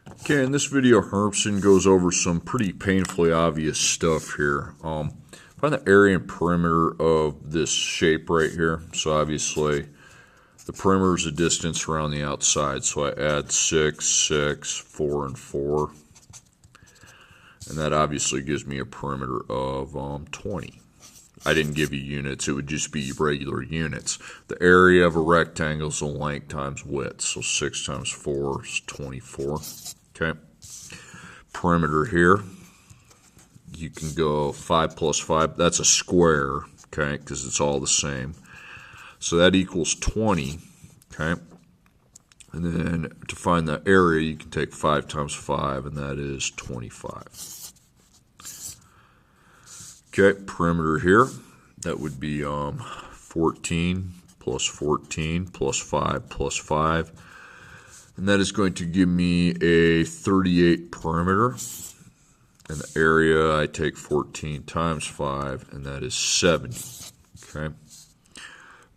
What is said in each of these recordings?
Okay, in this video, Hermsen goes over some pretty painfully obvious stuff here. Find the area and perimeter of this shape right here. So obviously, the perimeter is the distance around the outside. So I add 6, 6, 4, and 4. And that obviously gives me a perimeter of 20. I didn't give you units, it would just be regular units. The area of a rectangle is the length times width. So 6 times 4 is 24. Okay. Perimeter here, you can go 5 plus 5. That's a square, okay, because it's all the same. So that equals 20, okay. And then to find the area, you can take 5 times 5, and that is 25. Okay, perimeter here, that would be 14 plus 14 plus 5 plus 5. And that is going to give me a 38 perimeter. And the area, I take 14 times 5, and that is 70. Okay.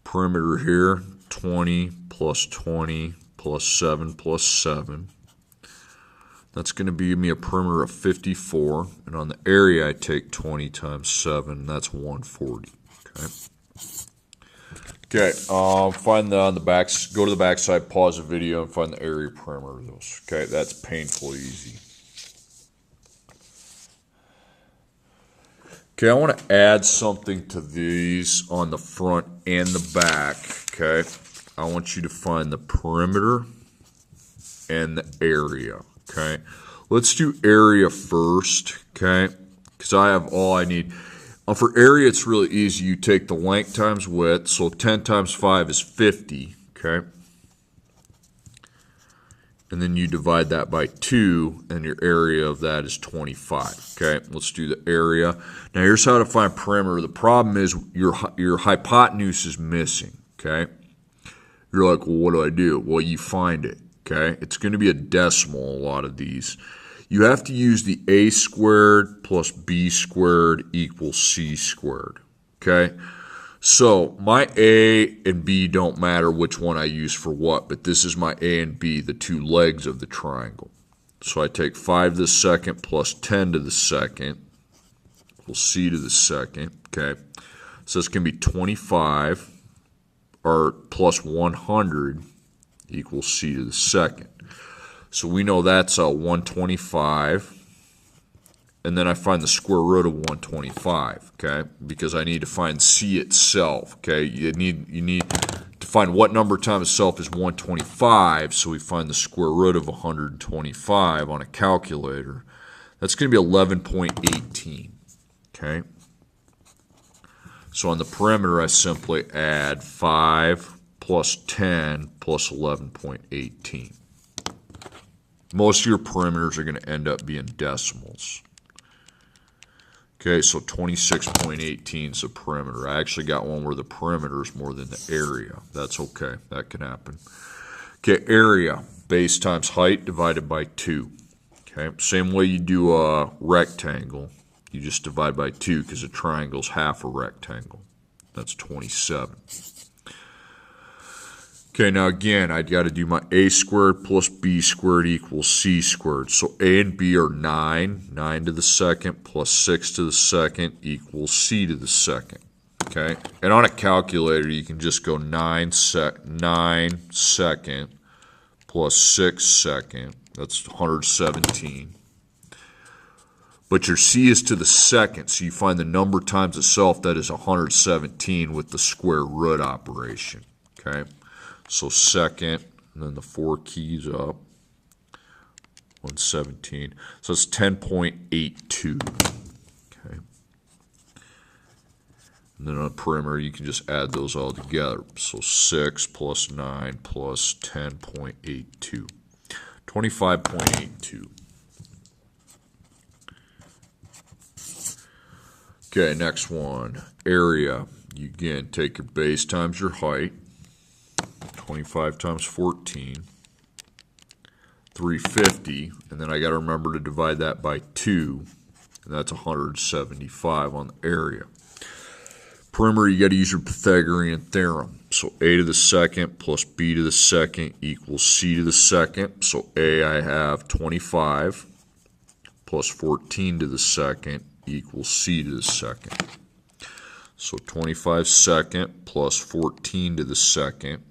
Perimeter here, 20 plus 20 plus 7 plus 7. That's going to give me a perimeter of 54. And on the area, I take 20 times 7, and that's 140. Okay. Okay, find on the back, go to the back side, pause the video, and find the area perimeter of those. Okay, that's painfully easy. Okay, I want to add something to these on the front and the back. Okay, I want you to find the perimeter and the area. Okay, let's do area first. Okay, because I have all I need. For area, it's really easy. You take the length times width, so 10 times 5 is 50, okay? And then you divide that by 2, and your area of that is 25, okay? Let's do the area. Now, here's how to find perimeter. The problem is your hypotenuse is missing, okay? You're like, well, what do I do? Well, you find it, okay? It's going to be a decimal, a lot of these. You have to use the a squared plus b squared equals c squared, okay? So my a and b don't matter which one I use for what, but this is my a and b, the two legs of the triangle. So I take 5 to the second plus 10 to the second equals c to the second, okay? So it's going to be 25 or plus 100 equals c to the second. So we know that's 125, and then I find the square root of 125, okay? Because I need to find c itself, okay? You need to find what number times itself is 125, so we find the square root of 125 on a calculator. That's going to be 11.18, okay? So on the perimeter, I simply add 5 plus 10 plus 11.18. Most of your perimeters are going to end up being decimals. Okay, so 26.18 is the perimeter. I actually got one where the perimeter is more than the area. That's okay. That can happen. Okay, area, base times height divided by 2. Okay, same way you do a rectangle. You just divide by 2 because a triangle is half a rectangle. That's 27. Okay, now again, I've got to do my a squared plus b squared equals c squared. So a and b are 9. 9 to the second plus 6 to the second equals c to the second. Okay, and on a calculator, you can just go 9 second plus 6 second. That's 117. But your c is to the second, so you find the number times itself, that is 117 with the square root operation. Okay. So second, and then the 4 keys up, 117. So it's 10.82. Okay. And then on the perimeter, you can just add those all together. So 6 plus 9 plus 10.82. 25.82. Okay, next one. Area. You again take your base times your height. 25 times 14, 350, and then I got to remember to divide that by 2, and that's 175 on the area. Perimeter, you got to use your Pythagorean theorem. so a to the second plus b to the second equals c to the second. So a, I have 25 plus 14 to the second equals c to the second. So 25 second plus 14 to the second,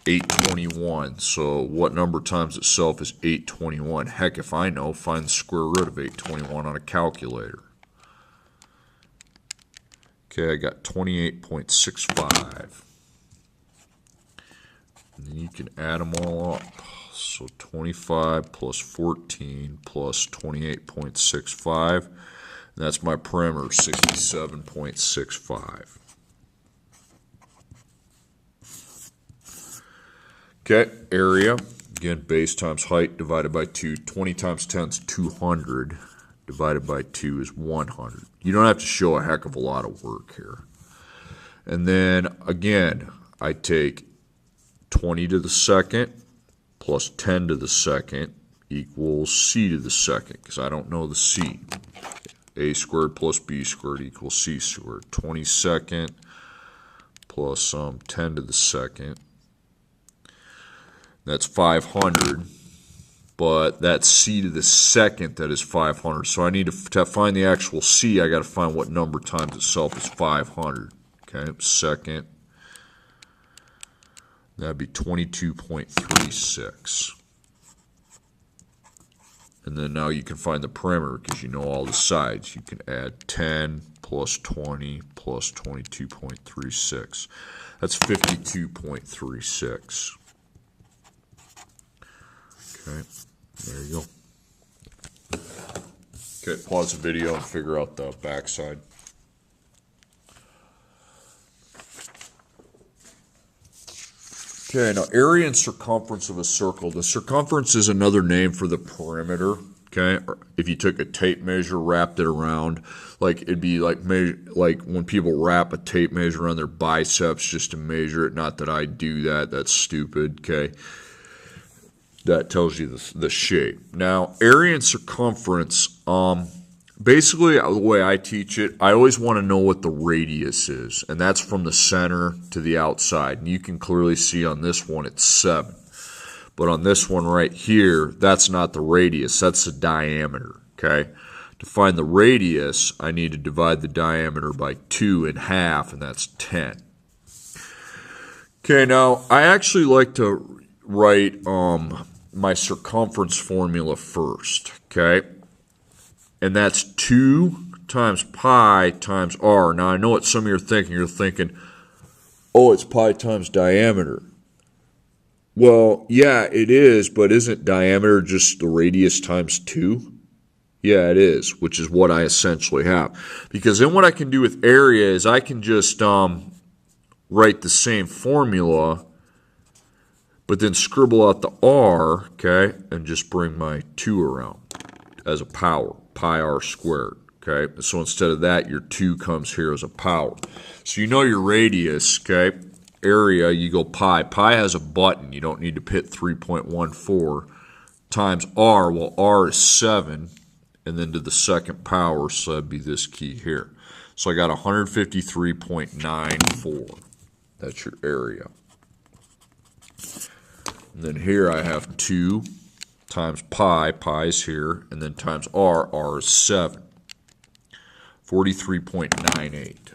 821. So what number times itself is 821? Heck, if I know, find the square root of 821 on a calculator. Okay, I got 28.65. And then you can add them all up. So 25 plus 14 plus 28.65. That's my perimeter, 67.65. Okay, area, again, base times height divided by 2. 20 times 10 is 200. Divided by 2 is 100. You don't have to show a heck of a lot of work here. And then, again, I take 20 to the second plus 10 to the second equals c to the second, because I don't know the c. A squared plus b squared equals c squared. 20 second plus 10 to the second. That's 500. But that's c to the second that is 500. So I need to find the actual c. I got to find what number times itself is 500. Okay, second. That'd be 22.36. And then now you can find the perimeter because you know all the sides. You can add 10 plus 20 plus 22.36. That's 52.36. Okay, there you go. Okay, pause the video and figure out the backside. Okay, now area and circumference of a circle. The circumference is another name for the perimeter. Okay, if you took a tape measure, wrapped it around, like it'd be like when people wrap a tape measure on their biceps just to measure it. Not that I do that. That's stupid. Okay. That tells you the shape. Now, area and circumference, basically the way I teach it, I always want to know what the radius is, and that's from the center to the outside. And you can clearly see on this one it's 7. But on this one right here, that's not the radius, that's the diameter, okay? To find the radius, I need to divide the diameter by 2 in half, and that's 10. Okay, now, I actually like to write my circumference formula first, okay? And that's 2 times pi times r. Now, I know what some of you are thinking. You're thinking, oh, it's pi times diameter. Well, yeah, it is, but isn't diameter just the radius times 2? Yeah, it is, which is what I essentially have. Because then what I can do with area is I can just write the same formula, but then scribble out the r, okay, and just bring my 2 around as a power, pi r squared, okay? So instead of that, your 2 comes here as a power. So you know your radius, okay? Area, you go pi. Pi has a button. You don't need to hit 3.14 times r. Well, r is 7, and then to the second power, so that'd be this key here. So I got 153.94. That's your area. And then here I have 2 times pi, pi is here, and then times r, r is 7. 43.98.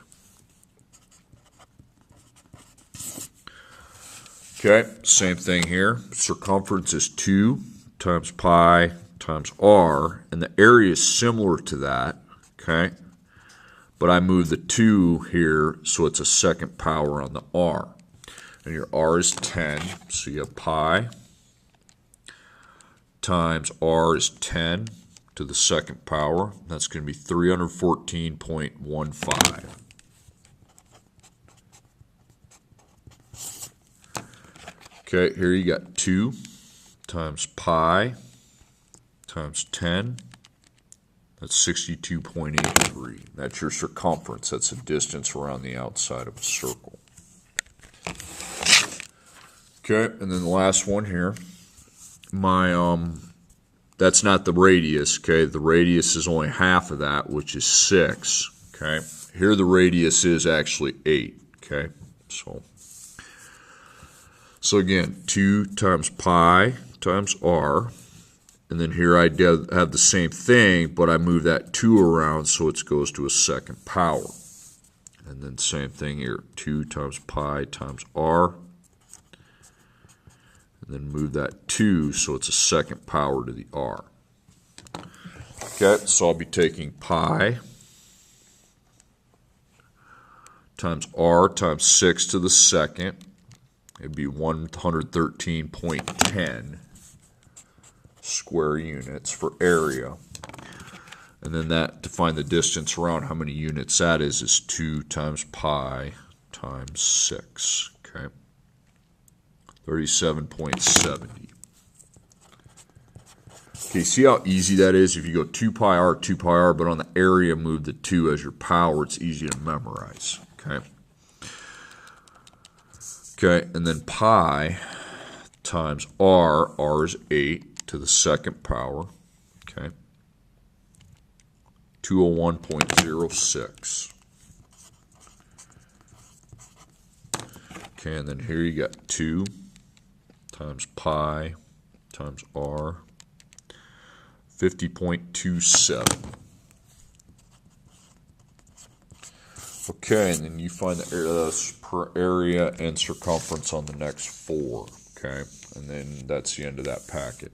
Okay, same thing here. Circumference is 2 times pi times r, and the area is similar to that, okay? But I move the 2 here, so it's a second power on the r. And your r is 10, so you have pi times r is 10 to the second power. That's going to be 314.15. Okay, here you got 2 times pi times 10. That's 62.83. That's your circumference. That's the distance around the outside of a circle. Okay, and then the last one here. My that's not the radius, okay? The radius is only half of that, which is 6, okay? Here the radius is actually 8, okay? So So again, 2 times pi times r. And then here I have the same thing, but I move that 2 around so it goes to a second power. And then same thing here, 2 times pi times r. And then move that 2 so it's a second power to the r. Okay, so I'll be taking pi times r times 6 to the second. It'd be 113.10 square units for area. And then that, to find the distance around how many units that is 2 times pi times 6. Okay, 37.70. Okay, see how easy that is? If you go 2 pi r, but on the area move the 2 as your power, it's easy to memorize. Okay. Okay, and then pi times r is 8 to the second power. Okay. 201.06. Okay, and then here you got 2 times pi times r, 50.27. Okay, and then you find the per area and circumference on the next 4. Okay, and then that's the end of that packet.